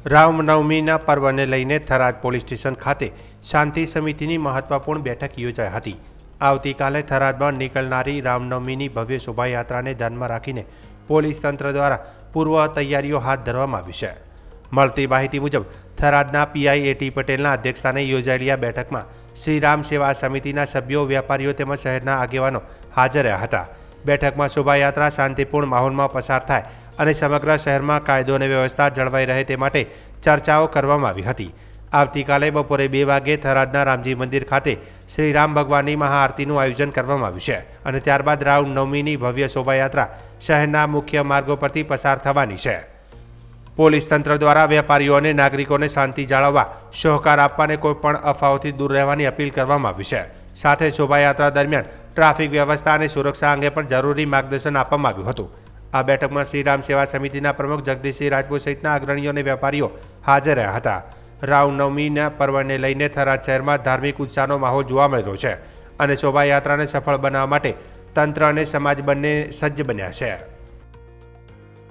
રામનવમીના પર્વને લઈને Tharad police station ખાતે શાંતિ સમિતિની મહત્વપૂર્ણ બેઠક યોજાઈ હતી। આવતીકાલે થરાદમાં નીકળનારી રામનવમીની ભવ્ય શોભાયાત્રાને ધ્યાનમાં રાખીને પોલીસ તંત્ર દ્વારા પૂર્વ તૈયારીઓ હાથ ધરવામાં આવી છે। મળતી માહિતી મુજબ થરાદના પીઆઈ એટી પટેલના અધ્યક્ષસ્થાને યોજાયેલી આ બેઠકમાં શ્રી રામ સેવા સમિતિના સભ્યો, વેપારીઓ તેમજ શહેરના આગેવાનો હાજર રહ્યા હતા। બેઠકમાં શોભાયાત્રા શાંતિપૂર્ણ માહોલમાં પસાર થાય અને સમગ્ર શહેરમાં કાયદો અને વ્યવસ્થા જળવાઈ રહે તે માટે ચર્ચાઓ કરવામાં આવી હતી। આવતીકાલે બપોરે 2 વાગે થરાદના રામજી મંદિર ખાતે શ્રી રામ ભગવાનની મહાઆરતીનું આયોજન કરવામાં આવ્યું છે અને ત્યારબાદ રામનવમીની ભવ્ય શોભાયાત્રા શહેરના મુખ્ય માર્ગો પરથી પસાર થવાની છે। પોલીસ તંત્ર દ્વારા વેપારીઓ અને નાગરિકોને શાંતિ જાળવવા, સહકાર આપવા અને કોઈપણ અફવાઓથી દૂર રહેવાની અપીલ કરવામાં આવી છે। સાથે શોભાયાત્રા દરમિયાન ટ્રાફિક વ્યવસ્થા અને સુરક્ષા અંગે પણ જરૂરી માર્ગદર્શન આપવામાં આવ્યું હતું। આ બેઠકમાં શ્રી રામ સેવા સમિતિના પ્રમુખ જગદીશસિંહ રાજપૂત સહિતના અગ્રણીઓ અને વેપારીઓ હાજર રહ્યા હતા। રામનવમીના પર્વને લઈને થરાદ શહેરમાં ધાર્મિક ઉત્સાહનો માહોલ જોવા મળી રહ્યો છે અને શોભાયાત્રાને સફળ બનાવવા માટે તંત્ર અને સમાજ બંને સજ્જ બન્યા છે।